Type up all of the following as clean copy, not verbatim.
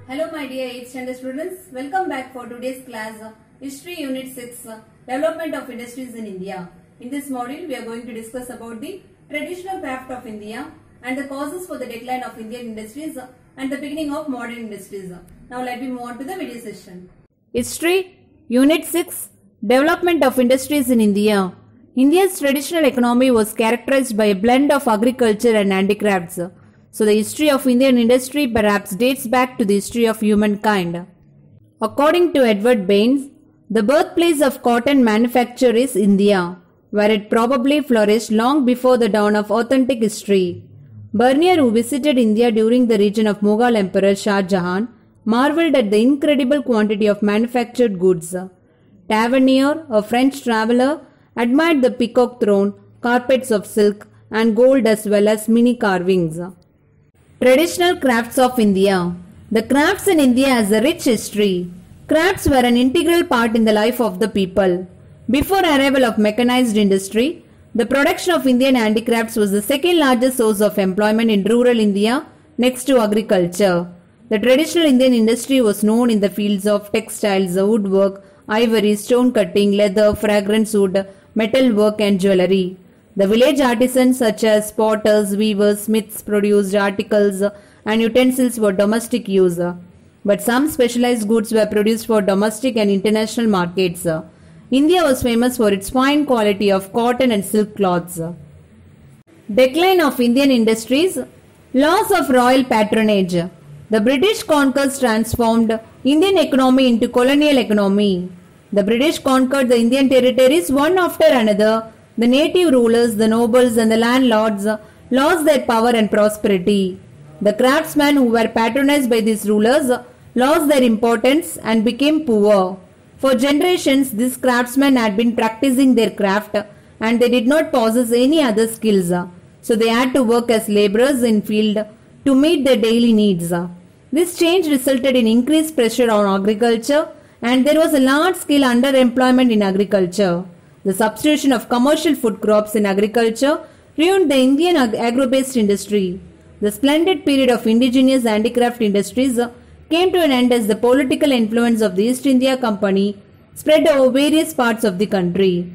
Hello my dear 8th standard students, welcome back for today's class History Unit 6 Development of Industries in India. In this module we are going to discuss about the traditional craft of India and the causes for the decline of Indian industries and the beginning of modern industries. Now let me move on to the video session. History Unit 6 Development of Industries in India. India's traditional economy was characterized by a blend of agriculture and handicrafts. So the history of Indian industry perhaps dates back to the history of humankind. According to Edward Baines, the birthplace of cotton manufacture is India, where it probably flourished long before the dawn of authentic history. Bernier, who visited India during the reign of Mughal Emperor Shah Jahan, marveled at the incredible quantity of manufactured goods. Tavernier, a French traveller, admired the peacock throne, carpets of silk, and gold as well as mini carvings. Traditional crafts of India. The crafts in India has a rich history. Crafts were an integral part in the life of the people. Before arrival of mechanized industry, the production of Indian handicrafts was the second largest source of employment in rural India next to agriculture. The traditional Indian industry was known in the fields of textiles, woodwork, ivory, stone cutting, leather, fragrance wood, metal work and jewellery. The village artisans such as potters, weavers, smiths produced articles and utensils for domestic use. But some specialized goods were produced for domestic and international markets. India was famous for its fine quality of cotton and silk cloths. Decline of Indian industries. Loss of royal patronage. The British conquerors transformed Indian economy into colonial economy. The British conquered the Indian territories one after another. The native rulers, the nobles and the landlords lost their power and prosperity. The craftsmen who were patronized by these rulers lost their importance and became poor. For generations, these craftsmen had been practicing their craft and they did not possess any other skills. So they had to work as laborers in field to meet their daily needs. This change resulted in increased pressure on agriculture and there was a large-scale underemployment in agriculture. The substitution of commercial food crops in agriculture ruined the Indian agro-based industry. The splendid period of indigenous handicraft industries came to an end as the political influence of the East India Company spread over various parts of the country.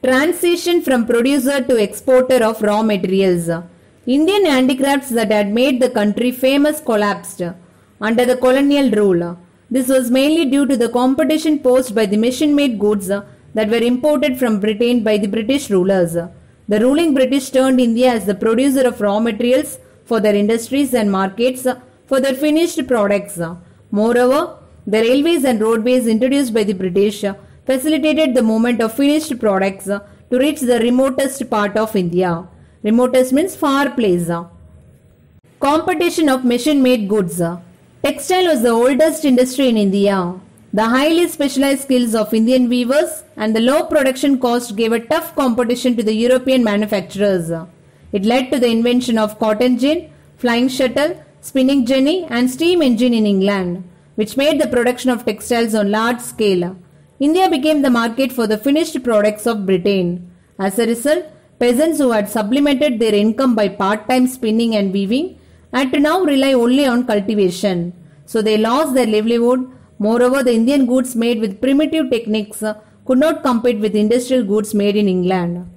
Transition from producer to exporter of raw materials. Indian handicrafts that had made the country famous collapsed under the colonial rule. This was mainly due to the competition posed by the machine-made goods that were imported from Britain by the British rulers. The ruling British turned India as the producer of raw materials for their industries and markets for their finished products. Moreover, the railways and roadways introduced by the British facilitated the movement of finished products to reach the remotest part of India. Remotest means far place. Competition of machine-made goods. Textile was the oldest industry in India. The highly specialized skills of Indian weavers and the low production cost gave a tough competition to the European manufacturers. It led to the invention of cotton gin, flying shuttle, spinning jenny and steam engine in England, which made the production of textiles on large scale. India became the market for the finished products of Britain. As a result, peasants who had supplemented their income by part-time spinning and weaving had to now rely only on cultivation. So they lost their livelihood. Moreover, the Indian goods made with primitive techniques could not compete with industrial goods made in England.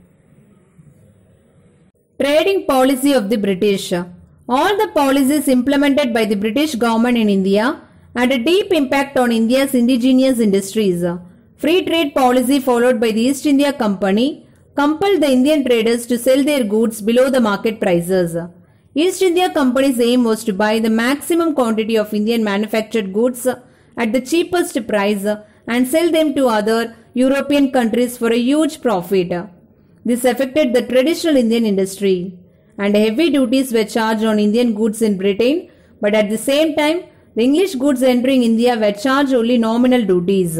Trading policy of the British. All the policies implemented by the British government in India had a deep impact on India's indigenous industries. Free trade policy followed by the East India Company compelled the Indian traders to sell their goods below the market prices. East India Company's aim was to buy the maximum quantity of Indian manufactured goods at the cheapest price and sell them to other European countries for a huge profit. This affected the traditional Indian industry and heavy duties were charged on Indian goods in Britain, but at the same time the English goods entering India were charged only nominal duties.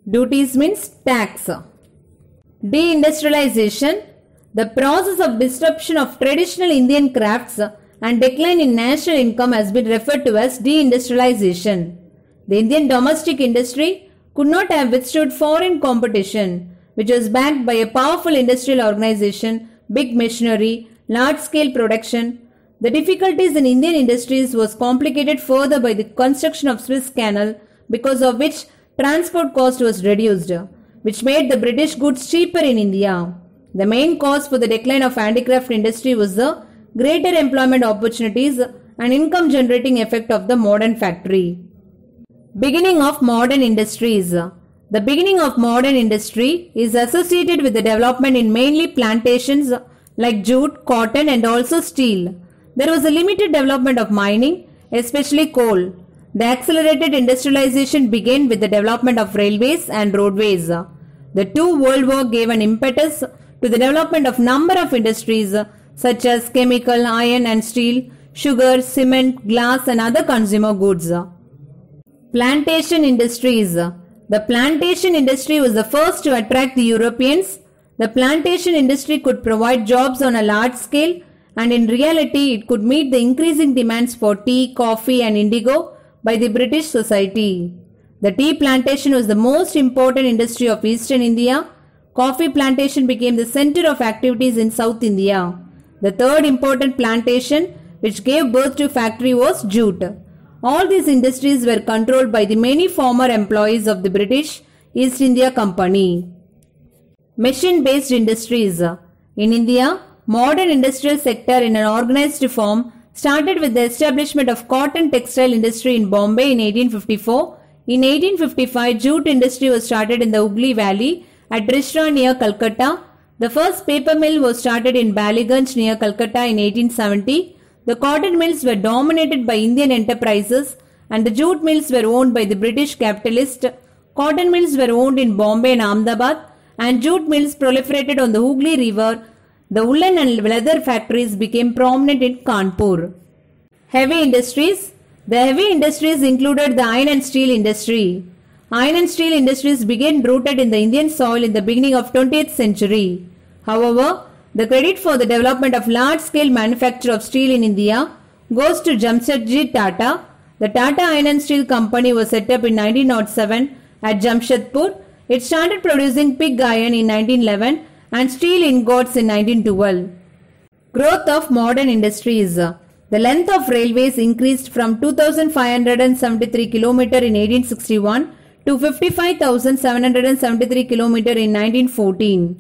Duties means tax. Deindustrialization. The process of disruption of traditional Indian crafts and decline in national income has been referred to as deindustrialization. The Indian domestic industry could not have withstood foreign competition, which was backed by a powerful industrial organization, big machinery, large-scale production. The difficulties in Indian industries was complicated further by the construction of Suez Canal, because of which transport cost was reduced, which made the British goods cheaper in India. The main cause for the decline of handicraft industry was the greater employment opportunities and income generating effect of the modern factory. Beginning of modern industries. The beginning of modern industry is associated with the development in mainly plantations like jute, cotton and also steel. There was a limited development of mining, especially coal. The accelerated industrialization began with the development of railways and roadways. The two World War gave an impetus to the development of number of industries such as chemical, iron and steel, sugar, cement, glass and other consumer goods. Plantation industries. The plantation industry was the first to attract the Europeans. The plantation industry could provide jobs on a large scale, and in reality it could meet the increasing demands for tea, coffee and indigo by the British society. The tea plantation was the most important industry of eastern India. Coffee plantation became the center of activities in South India. The third important plantation which gave birth to factory was jute. All these industries were controlled by the many former employees of the British East India Company. Machine-based industries. In India, modern industrial sector in an organized form started with the establishment of cotton textile industry in Bombay in 1854. In 1855, jute industry was started in the Hooghly Valley at Risra near Calcutta. The first paper mill was started in Ballygunge near Calcutta in 1870. The cotton mills were dominated by Indian enterprises and the jute mills were owned by the British capitalists. Cotton mills were owned in Bombay and Ahmedabad and jute mills proliferated on the Hooghly River. The woolen and leather factories became prominent in Kanpur. Heavy industries. The heavy industries included the iron and steel industry. Iron and steel industries began rooted in the Indian soil in the beginning of 20th century. However, the credit for the development of large-scale manufacture of steel in India goes to Jamshedji Tata. The Tata Iron and Steel Company was set up in 1907 at Jamshedpur. It started producing pig iron in 1911 and steel ingots in 1912. Growth of modern industries. The length of railways increased from 2,573 km in 1861 to 55,773 km in 1914.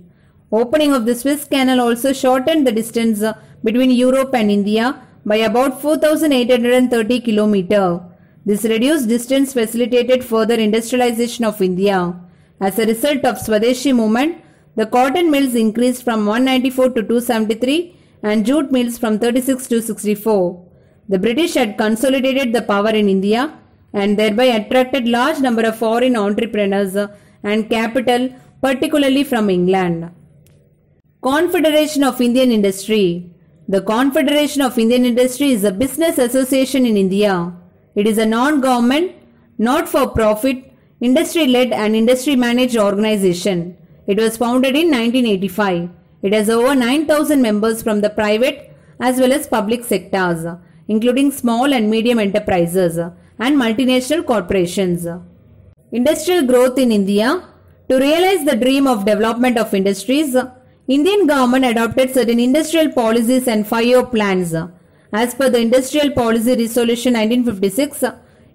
Opening of the Suez Canal also shortened the distance between Europe and India by about 4,830 km. This reduced distance facilitated further industrialization of India. As a result of Swadeshi movement, the cotton mills increased from 194 to 273 and jute mills from 36 to 64. The British had consolidated the power in India and thereby attracted large number of foreign entrepreneurs and capital, particularly from England. Confederation of Indian Industry. The Confederation of Indian Industry is a business association in India. It is a non-government, not-for-profit, industry-led and industry-managed organization. It was founded in 1985. It has over 9,000 members from the private as well as public sectors, including small and medium enterprises and multinational corporations. Industrial growth in India. To realize the dream of development of industries, Indian government adopted certain industrial policies and 5-year plans. As per the Industrial Policy Resolution 1956,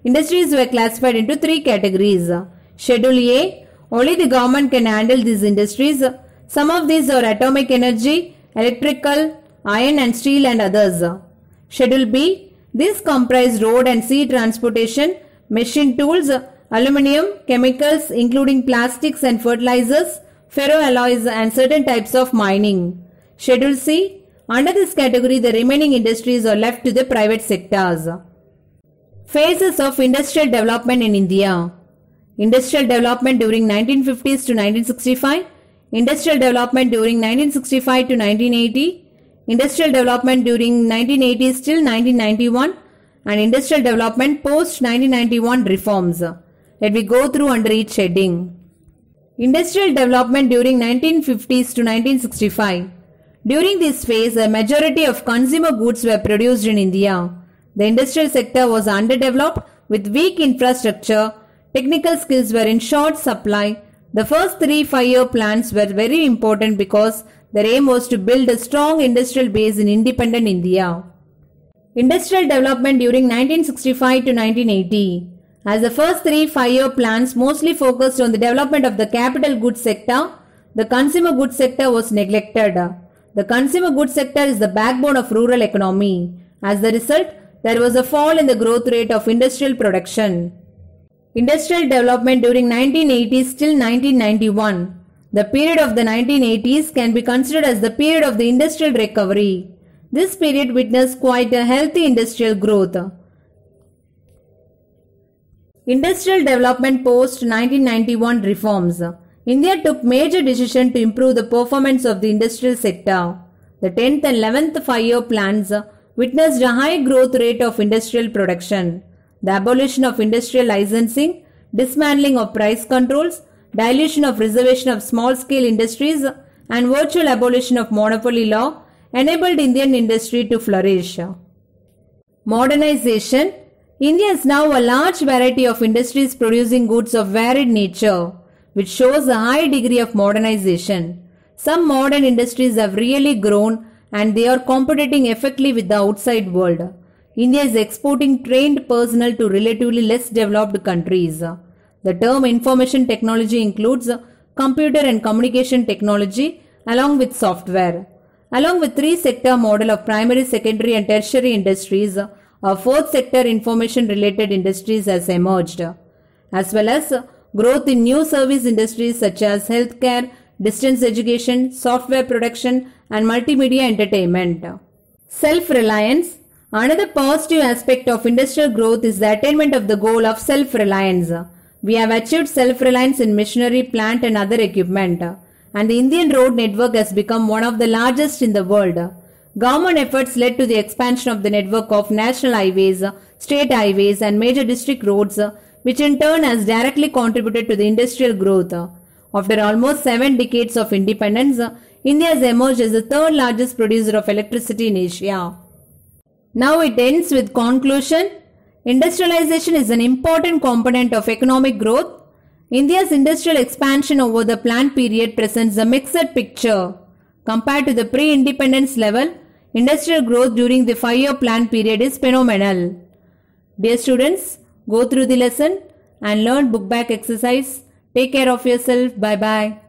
industries were classified into 3 categories. Schedule A, only the government can handle these industries. Some of these are atomic energy, electrical, iron and steel and others. Schedule B, these comprise road and sea transportation, machine tools, aluminium, chemicals including plastics and fertilizers, ferroalloys and certain types of mining. Schedule C, under this category the remaining industries are left to the private sectors. Phases of industrial development in India. Industrial development during 1950s to 1965, industrial development during 1965 to 1980, industrial development during 1980s till 1991 and industrial development post 1991 reforms. Let me go through under each heading. Industrial development during 1950s to 1965. During this phase, a majority of consumer goods were produced in India. The industrial sector was underdeveloped with weak infrastructure. Technical skills were in short supply. The first 3 5-year plans were very important because their aim was to build a strong industrial base in independent India. Industrial development during 1965 to 1980. As the first three 5-year plans mostly focused on the development of the capital goods sector, the consumer goods sector was neglected. The consumer goods sector is the backbone of rural economy. As the result, there was a fall in the growth rate of industrial production. Industrial development during 1980s till 1991. The period of the 1980s can be considered as the period of the industrial recovery. This period witnessed quite a healthy industrial growth. Industrial development post 1991 reforms. India took major decisions to improve the performance of the industrial sector. The 10th and 11th 5-year plans witnessed a high growth rate of industrial production. The abolition of industrial licensing, dismantling of price controls, dilution of reservation of small-scale industries, and virtual abolition of monopoly law enabled Indian industry to flourish. Modernization. India is now a large variety of industries producing goods of varied nature, which shows a high degree of modernization. Some modern industries have really grown and they are competing effectively with the outside world. India is exporting trained personnel to relatively less developed countries. The term information technology includes computer and communication technology along with software. Along with three-sector model of primary, secondary and tertiary industries, a fourth sector information related industries has emerged, as well as growth in new service industries such as healthcare, distance education, software production and multimedia entertainment. Self-reliance. Another positive aspect of industrial growth is the attainment of the goal of self-reliance. We have achieved self-reliance in machinery, plant and other equipment, and the Indian road network has become one of the largest in the world. Government efforts led to the expansion of the network of national highways, state highways and major district roads, which in turn has directly contributed to the industrial growth. After almost 7 decades of independence, India has emerged as the third largest producer of electricity in Asia. Now it ends with conclusion. Industrialization is an important component of economic growth. India's industrial expansion over the planned period presents a mixed picture. Compared to the pre-independence level, industrial growth during the 5-year plan period is phenomenal. Dear students, go through the lesson and learn book back exercise. Take care of yourself. Bye-bye.